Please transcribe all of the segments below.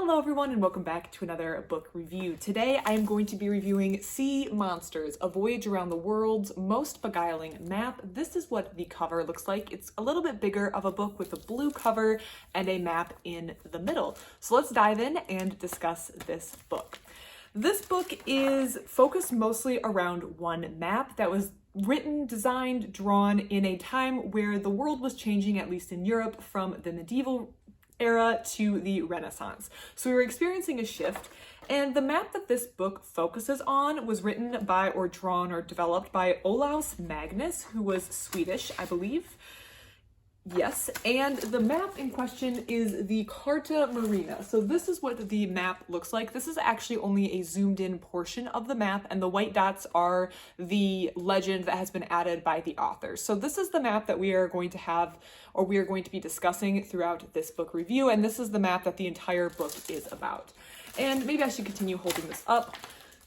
Hello everyone and welcome back to another book review. Today I am going to be reviewing Sea Monsters, A Voyage Around the World's Most Beguiling Map. This is what the cover looks like. It's a little bit bigger of a book with a blue cover and a map in the middle. So let's dive in and discuss this book. This book is focused mostly around one map that was written, designed, drawn in a time where the world was changing, at least in Europe, from the medieval era to the Renaissance. So we were experiencing a shift, and the map that this book focuses on was written by or drawn or developed by Olaus Magnus, who was Swedish, I believe. Yes, and the map in question is the Carta Marina. So this is what the map looks like. This is actually only a zoomed in portion of the map, and the white dots are the legend that has been added by the author. So this is the map that we are going to have, or we are going to be discussing throughout this book review, and this is the map that the entire book is about. And maybe I should continue holding this up.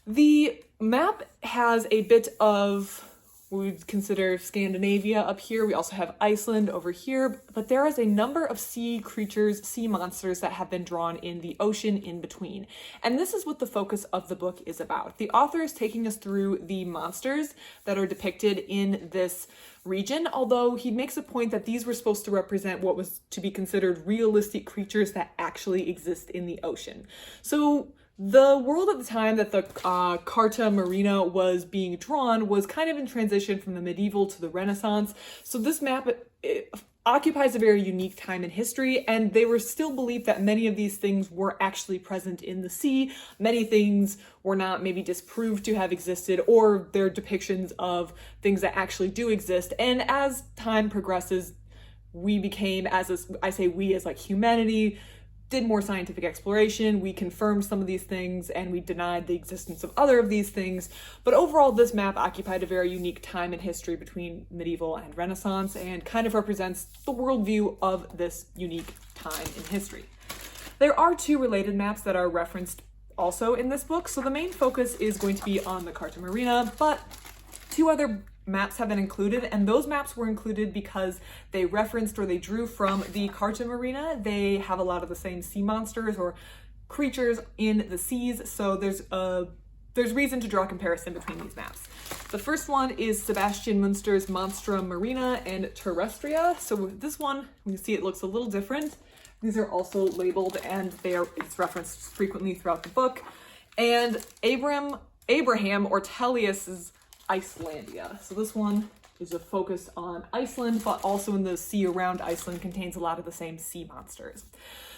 The map has a bit of, we would consider Scandinavia up here. We also have Iceland over here, but there is a number of sea creatures, sea monsters that have been drawn in the ocean in between. And this is what the focus of the book is about. The author is taking us through the monsters that are depicted in this region, although he makes a point that these were supposed to represent what was to be considered realistic creatures that actually exist in the ocean. So the world at the time that the Carta Marina was being drawn was kind of in transition from the medieval to the Renaissance. So this map occupies a very unique time in history, and they were still believed that many of these things were actually present in the sea. Many things were not maybe disproved to have existed, or they're depictions of things that actually do exist. And as time progresses, we became, I say we as like humanity, did more scientific exploration, we confirmed some of these things, and we denied the existence of other of these things. But overall, this map occupied a very unique time in history between medieval and Renaissance, and kind of represents the worldview of this unique time in history. There are two related maps that are referenced also in this book, so the main focus is going to be on the Carta Marina, but two other maps have been included, and those maps were included because they referenced or they drew from the Carta Marina. They have a lot of the same sea monsters or creatures in the seas, so there's reason to draw a comparison between these maps. The first one is Sebastian Münster's Monstra Marina and Terrestria. So this one, you see it looks a little different. These are also labeled, and it's referenced frequently throughout the book. And Abraham Ortelius's Icelandia. So this one is a focus on Iceland, but also in the sea around Iceland contains a lot of the same sea monsters.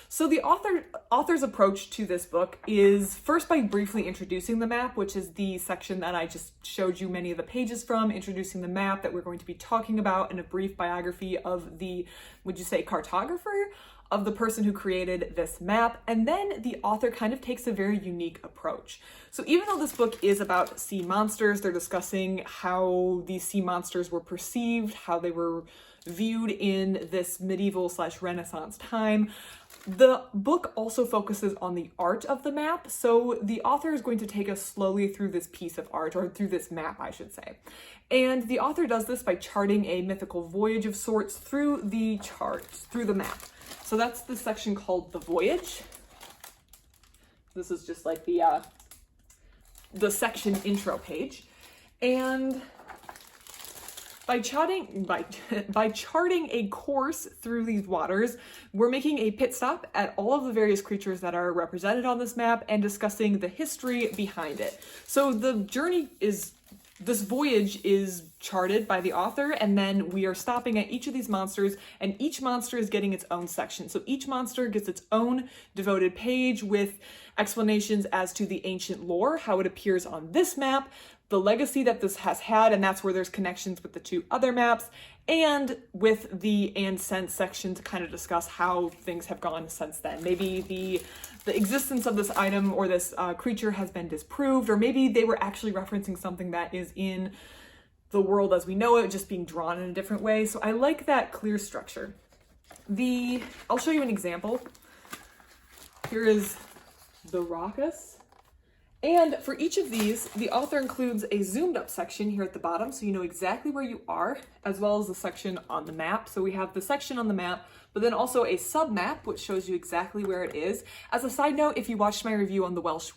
So the author's approach to this book is first by briefly introducing the map, which is the section that I just showed you many of the pages from, introducing the map that we're going to be talking about, and a brief biography of the, would you say, cartographer? Of the person who created this map. And then the author kind of takes a very unique approach. So even though this book is about sea monsters, they're discussing how these sea monsters were perceived, how they were viewed in this medieval/Renaissance time. The book also focuses on the art of the map. So the author is going to take us slowly through this piece of art, or through this map, I should say. And the author does this by charting a mythical voyage of sorts through the map. So that's the section called the Voyage. This is just like the section intro page. And by charting a course through these waters, we're making a pit stop at all of the various creatures that are represented on this map and discussing the history behind it. So this voyage is charted by the author, and then we are stopping at each of these monsters, and each monster is getting its own section. So each monster gets its own devoted page with explanations as to the ancient lore, how it appears on this map, the legacy that this has had, and that's where there's connections with the two other maps, and with the and since section to kind of discuss how things have gone since then. Maybe the existence of this item or this creature has been disproved, or maybe they were actually referencing something that is in the world as we know it, just being drawn in a different way. So I like that clear structure. I'll show you an example. Here is the Raucus. And for each of these, the author includes a zoomed up section here at the bottom so you know exactly where you are, as well as the section on the map. So we have the section on the map, but then also a sub map which shows you exactly where it is. As a side note, if you watched my review on the Welsh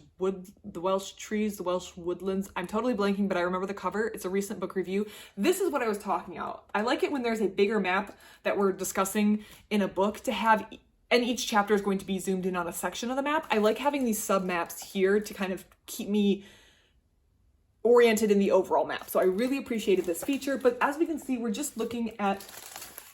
trees, the Welsh woodlands, I'm totally blanking, but I remember the cover. It's a recent book review. This is what I was talking about. I like it when there's a bigger map that we're discussing in a book to have, and each chapter is going to be zoomed in on a section of the map. I like having these sub maps here to kind of keep me oriented in the overall map. So I really appreciated this feature, but as we can see, we're just looking at,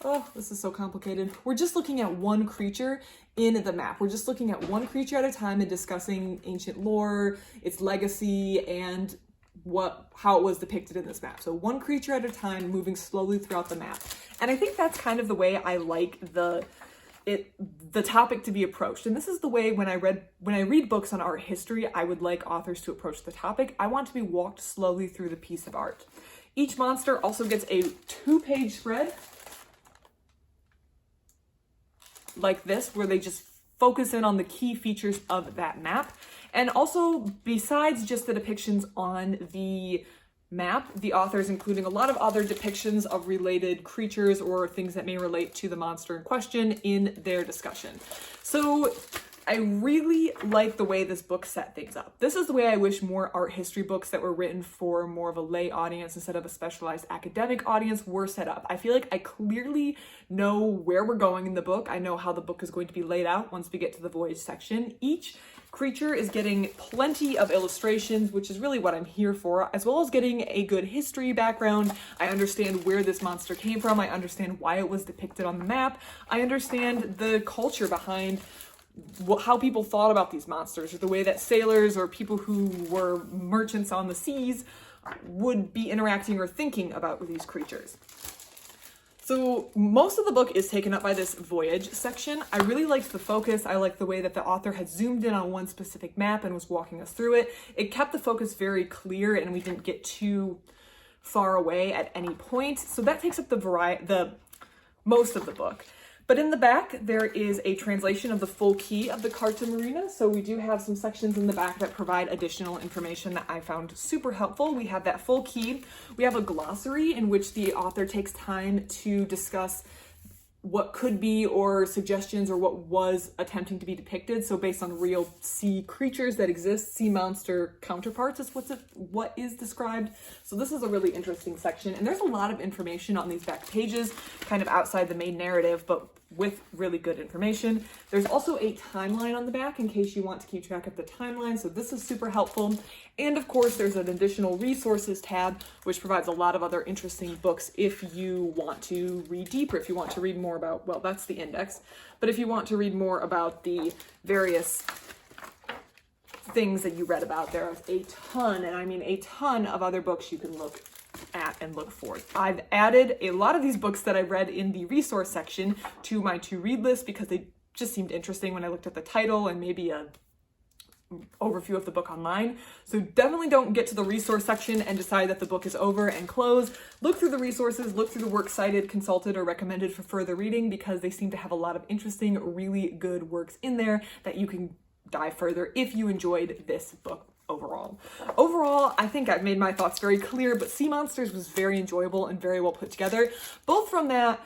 oh, this is so complicated. We're just looking at one creature in the map. We're just looking at one creature at a time and discussing ancient lore, its legacy, and how it was depicted in this map. So one creature at a time, moving slowly throughout the map. And I think that's kind of the way I like the topic to be approached. And this is the way when I read books on art history, I would like authors to approach the topic. I want to be walked slowly through the piece of art. Each monster also gets a 2-page spread like this, where they just focus in on the key features of that map. And also, besides just the depictions on the map, the author is including a lot of other depictions of related creatures or things that may relate to the monster in question in their discussion. So I really like the way this book set things up. This is the way I wish more art history books that were written for more of a lay audience instead of a specialized academic audience were set up. I feel like I clearly know where we're going in the book. I know how the book is going to be laid out once we get to the Voyage section. Each creature is getting plenty of illustrations, which is really what I'm here for, as well as getting a good history background. I understand where this monster came from. I understand why it was depicted on the map. I understand the culture behind how people thought about these monsters, or the way that sailors or people who were merchants on the seas would be interacting or thinking about these creatures. So most of the book is taken up by this Voyage section. I really liked the focus. I liked the way that the author had zoomed in on one specific map and was walking us through it. It kept the focus very clear and we didn't get too far away at any point. So that takes up the most of the book. But in the back, there is a translation of the full key of the Carta Marina. So we do have some sections in the back that provide additional information that I found super helpful. We have that full key. We have a glossary in which the author takes time to discuss what could be or suggestions or what was attempting to be depicted. So based on real sea creatures that exist, sea monster counterparts is what is described. So this is a really interesting section. And there's a lot of information on these back pages, kind of outside the main narrative, but with really good information. There's also a timeline on the back in case you want to keep track of the timeline. So this is super helpful. And of course, there's an additional resources tab, which provides a lot of other interesting books if you want to read deeper, if you want to read more about, well, that's the index, but if you want to read more about the various things that you read about, there's a ton, and I mean a ton of other books you can look at and look for. I've added a lot of these books that I read in the resource section to my to-read list because they just seemed interesting when I looked at the title and maybe a overview of the book online. So definitely don't get to the resource section and decide that the book is over and close. Look through the resources, look through the works cited, consulted, or recommended for further reading because they seem to have a lot of interesting, really good works in there that you can dive further if you enjoyed this book. Overall, I think I've made my thoughts very clear, but Sea Monsters was very enjoyable and very well put together, both from that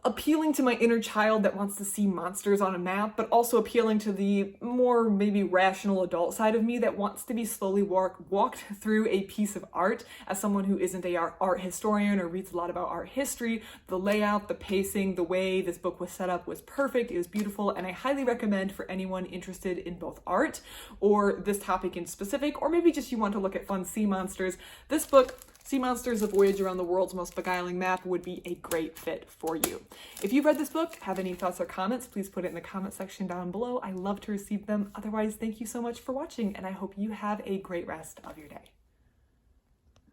appealing to my inner child that wants to see monsters on a map, but also appealing to the more maybe rational adult side of me that wants to be slowly walked through a piece of art. As someone who isn't an art historian or reads a lot about art history, the layout, the pacing, the way this book was set up was perfect. It was beautiful, and I highly recommend for anyone interested in both art or this topic in specific, or maybe just you want to look at fun sea monsters. This book, Sea Monsters: A Voyage Around the World's Most Beguiling Map, would be a great fit for you. If you've read this book, have any thoughts or comments, please put it in the comment section down below. I love to receive them. Otherwise, thank you so much for watching, and I hope you have a great rest of your day.